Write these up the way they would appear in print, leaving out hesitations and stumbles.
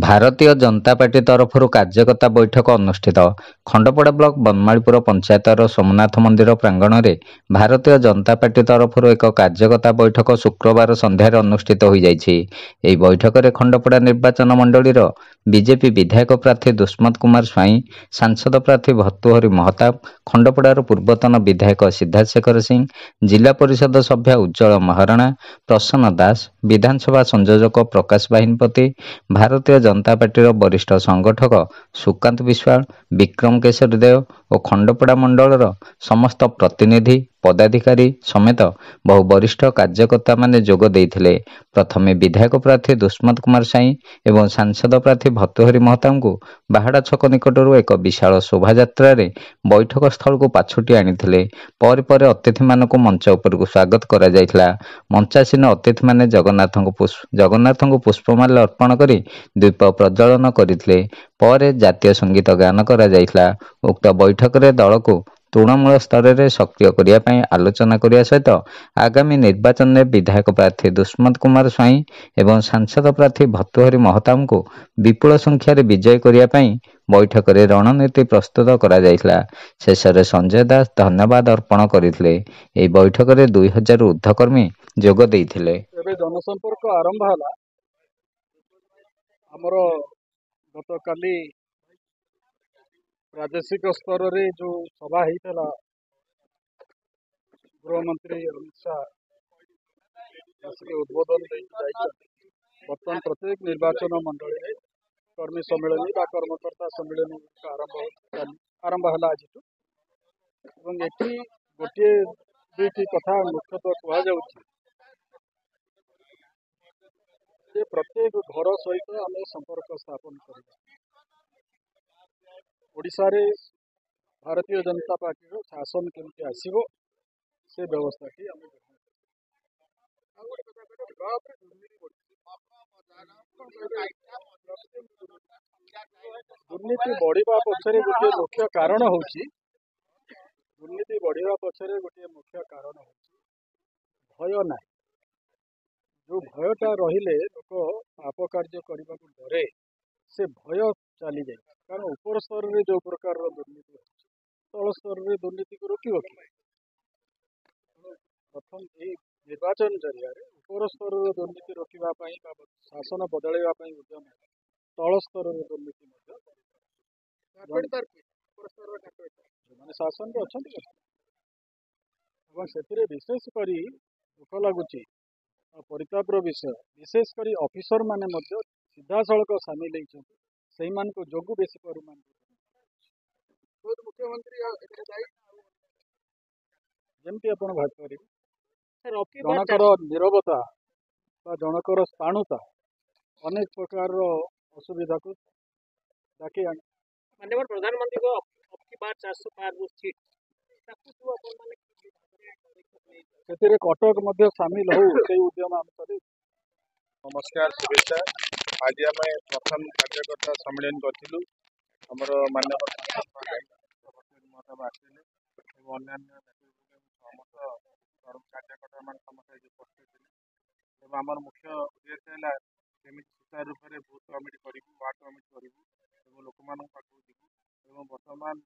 ଭାରତୀୟ ଜନତା ପାର୍ଟି ତରଫରୁ କାର୍ଯ୍ୟକର୍ତ୍ତା ବୈଠକ ଅନୁଷ୍ଠିତ। ଖଣ୍ଡପଡ଼ା ବ୍ଲକ ବନମାଳୀପୁର ପଞ୍ଚାୟତର ସୋମନାଥ ମନ୍ଦିର ପ୍ରାଙ୍ଗଣରେ ଭାରତୀୟ ଜନତା ପାର୍ଟି ତରଫରୁ ଏକ କାର୍ଯ୍ୟକର୍ତ୍ତା ବୈଠକ ଶୁକ୍ରବାର ସନ୍ଧ୍ୟାରେ ଅନୁଷ୍ଠିତ ହୋଇଯାଇଛି। ଏହି ବୈଠକରେ ଖଣ୍ଡପଡ଼ା ନିର୍ବାଚନ ମଣ୍ଡଳୀର ବିଜେପି ବିଧାୟକ ପ୍ରାର୍ଥୀ ଦୁଷ୍ମନ୍ତ କୁମାର ସ୍ୱାଇଁ, ସାଂସଦ ପ୍ରାର୍ଥୀ ଭର୍ତ୍ତୃହରି ମହତାବ, ଖଣ୍ଡପଡ଼ାର ପୂର୍ବତନ ବିଧାୟକ ସିଦ୍ଧାର୍ଥ ଶେଖର ସିଂ, ଜିଲ୍ଲା ପରିଷଦ ସଭ୍ୟା ଉଜ୍ଜଳ ମହାରଣା, ପ୍ରସନ୍ନ ଦାସ, ବିଧାନସଭା ସଂଯୋଜକ ପ୍ରକାଶ ବାହିନୀପତି, ଭାରତୀୟ ଜନତା ପାର୍ଟିର ବରିଷ୍ଠ ସଂଗଠକ ସୁକାନ୍ତ ବିଶ୍ୱାଳ, ବିକ୍ରମ କେଶରୀ ଦେଓ ଓ ଖଣ୍ଡପଡ଼ା ମଣ୍ଡଳର ସମସ୍ତ ପ୍ରତିନିଧି, ପଦାଧିକାରୀ ସମେତ ବହୁ ବରିଷ୍ଠ କାର୍ଯ୍ୟକର୍ତ୍ତାମାନେ ଯୋଗ ଦେଇଥିଲେ। ପ୍ରଥମେ ବିଧାୟକ ପ୍ରାର୍ଥୀ ଦୁଷ୍ମନ୍ତ କୁମାର ସ୍ୱାଇଁ ଏବଂ ସାଂସଦ ପ୍ରାର୍ଥୀ ଭର୍ତ୍ତୃହରି ମହତାବଙ୍କୁ ବାହାଡ଼ା ଛକ ନିକଟରୁ ଏକ ବିଶାଳ ଶୋଭାଯାତ୍ରାରେ ବୈଠକ ସ୍ଥଳକୁ ପାଛୋଟି ଆଣିଥିଲେ। ପରେ ପରେ ଅତିଥିମାନଙ୍କୁ ମଞ୍ଚ ଉପରକୁ ସ୍ୱାଗତ କରାଯାଇଥିଲା। ମଞ୍ଚାସୀନ ଅତିଥିମାନେ ଜଗନ୍ନାଥଙ୍କୁ ପୁଷ୍ପମାଲ୍ୟ ଅର୍ପଣ କରି ଦୀପ ପ୍ରଜ୍ୱଳନ କରିଥିଲେ। ପରେ ଜାତୀୟ ସଙ୍ଗୀତ ଗାନ କରାଯାଇଥିଲା। ଉକ୍ତ ବୈଠକରେ ଦଳକୁ ତୃଣମୂଳ ସ୍ତରରେ ସକ୍ରିୟ କରିବା ପାଇଁ ଆଲୋଚନା କରିବା ସହିତ ଆଗାମୀ ନିର୍ବାଚନରେ ବିଧାୟକ ପ୍ରାର୍ଥୀ ଦୁଷ୍ମନ୍ତ କୁମାର ସ୍ୱାଇଁ ଏବଂ ସାଂସଦ ପ୍ରାର୍ଥୀ ଭର୍ତ୍ତୃହରି ମହତାବଙ୍କୁ ବିପୁଳ ସଂଖ୍ୟାରେ ବିଜୟୀ କରିବା ପାଇଁ ବୈଠକରେ ରଣନୀତି ପ୍ରସ୍ତୁତ କରାଯାଇଥିଲା। ଶେଷରେ ସଞ୍ଜୟ ଦାସ ଧନ୍ୟବାଦ ଅର୍ପଣ କରିଥିଲେ। ଏହି ବୈଠକରେ 2000ରୁ ଉର୍ଦ୍ଧ୍ୱ କର୍ମୀ ଯୋଗ ଦେଇଥିଲେ। ଏବେ ଜନସମ୍ପର୍କ ଆରମ୍ଭ ହେଲା। ଆମର ଗତକାଲି ପ୍ରାଦେଶିକ ସ୍ତରରେ ଯେଉଁ ସଭା ହେଇଥିଲା, ଗୃହମନ୍ତ୍ରୀ ଅମିତ ଶାହ ଆସିକି ଉଦ୍ବୋଧନ ଦେଇକି ଯାଇଛନ୍ତି। ବର୍ତ୍ତମାନ ପ୍ରତ୍ୟେକ ନିର୍ବାଚନ ମଣ୍ଡଳୀରେ କର୍ମୀ ସମ୍ମିଳନୀ ବା କର୍ମକର୍ତ୍ତା ସମ୍ମିଳନୀ ଆରମ୍ଭ ହେଲା ଆଜିଠୁ। ଏବଂ ଏଠି ଗୋଟିଏ ଦୁଇଟି କଥା ମୁଖ୍ୟତଃ କୁହାଯାଉଛି ଯେ ପ୍ରତ୍ୟେକ ଘର ସହିତ ଆମେ ସମ୍ପର୍କ ସ୍ଥାପନ କରିବା। ଓଡ଼ିଶାରେ ଭାରତୀୟ ଜନତା ପାର୍ଟିର ଶାସନ କେମିତି ଆସିବ ସେ ବ୍ୟବସ୍ଥାଟି ଆମେ ଦୁର୍ନୀତି ବଢ଼ିବା ପଛରେ ଗୋଟିଏ ମୁଖ୍ୟ କାରଣ ହେଉଛି ଭୟ ନାହିଁ। ଯେଉଁ ଭୟଟା ରହିଲେ ଲୋକ ପାପ କାର୍ଯ୍ୟ କରିବାକୁ ଡରେ, ସେ ଭୟ ଚାଲିଯାଇଛି। କାରଣ ଉପର ସ୍ତରରେ ଯେଉଁ ପ୍ରକାରର ଦୁର୍ନୀତି ହେଉଛି, ତଳ ସ୍ତରରେ ଦୁର୍ନୀତିକୁ ରୋକିବ କି? ପ୍ରଥମ ଏହି ନିର୍ବାଚନ ଜରିଆରେ ଉପର ସ୍ତରର ଦୁର୍ନୀତି ରୋକିବା ପାଇଁ ବା ଶାସନ ବଦଳାଇବା ପାଇଁ ଉଦ୍ୟମ ହେଲା। ତଳ ସ୍ତରର ଦୁର୍ନୀତି ମଧ୍ୟ ଯେଉଁମାନେ ଶାସନରେ ଅଛନ୍ତି ଏବଂ ସେଥିରେ ବିଶେଷ କରି ଦୁଃଖ ଲାଗୁଛି, ପରିତାପର ବିଷୟ, ବିଶେଷ କରି ଅଫିସର ମାନେ ମଧ୍ୟ ସିଧାସଳଖ ସାମିଲ ହେଇଛନ୍ତି। ସେଇମାନଙ୍କ ଯୋଗୁଁ ବେଶୀ ପରିମାଣ ମୁଖ୍ୟମନ୍ତ୍ରୀ ଯେମିତି ଆପଣ ଭାବିପାରିବେ, ଜଣକର ନୀରବତା ବା ଜଣକର ସ୍ଥାଣୁତା ଅନେକ ପ୍ରକାରର ଅସୁବିଧାକୁ ଡାକି ଆଣେ। माननीय प्रधानमंत्री को आपकी बात 400 पार वो सीट ସେଥିରେ କଟକ ମଧ୍ୟ ସାମିଲ ହଉ ସେଇ ଉଦ୍ୟମ ଆମେ କରିବୁ। नमस्कार, शुभेच्छा। आज आम प्रथम कार्यकर्ता सम्मेलन करूँ। आमर माननीय महोदय आसते अन्य समस्त कार्यकर्ता मान समस्त उपस्थित थे। आमर मुख्य उद्देश्य है केमी सुचारू रूप से बूथ कमिटी करूँ, वार्ड कमिटी करूँ, लोक मान पाक जीवु। बर्तमान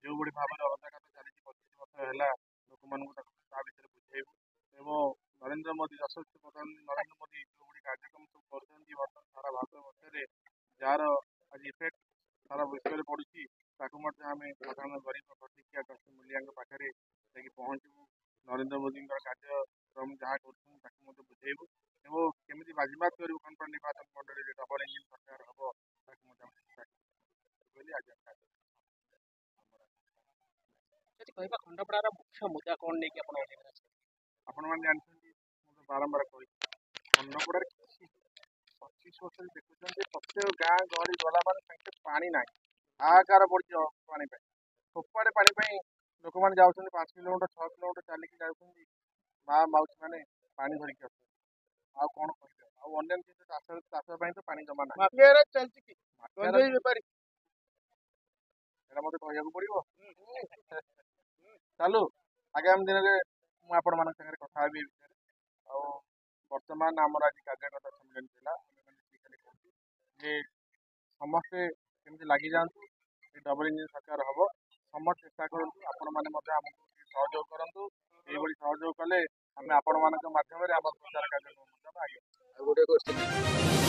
जो भाई भाव में अराजकता चली 25 वर्ष है लोक मान बुझेबू। नरेंद्र मोदी यशस्वी प्रधानमंत्री नरेंद्र मोदी जो कार्यक्रम सब कर बर्तमान सारा भारत वर्ष जार आज इफेक्ट सारा विश्व में पड़ी आम साधारण गरीब प्रतिक्रिया मूल्य पाखे पहुँचू। नरेंद्र मोदी कार्यक्रम जहाँ कर बुझेबू और केमी बाजीमात करूँ खंडपड़ा निर्वाचन मंडली डबल इंजिन सरकार हम खंडपड़ार मुख्य मुद्दा कौन नहीं आपण मैंने जानते बारंबार कही खंडपड़ा 25 वर्ष देखुं प्रत्येक गाँ गहली गला मैंने पानी ना हाहाकार बढ़ी पानी थोपाड़े पानी लोक मैंने जाऊँ 5 किलोमीटर 6 किलोमीटर चलिकी जाऊँ माँ माउसी मैंने पानी धरिकी आस कौन कह अन्य चाष तो पानी जमा ना चलती मत कह पड़ो चलू आगामी दिन में मुझे कथा विषय। बर्तमान आमर आज कार्यकर्ता सम्मेलन था। ଯେ ସମସ୍ତେ କେମିତି ଲାଗିଯାଆନ୍ତୁ, ଏ ଡବଲ ଇଞ୍ଜିନ ସରକାର ହବ। ସମସ୍ତେ ଚେଷ୍ଟା କରନ୍ତୁ, ଆପଣମାନେ ମଧ୍ୟ ଆମକୁ ଟିକେ ସହଯୋଗ କରନ୍ତୁ। ଏଇଭଳି ସହଯୋଗ କଲେ ଆମେ ଆପଣମାନଙ୍କ ମାଧ୍ୟମରେ ଆମ ପ୍ରଚାର କାର୍ଯ୍ୟକ୍ରମ ମଧ୍ୟ ଆଗେଇ ଆଉ ଗୋଟେ question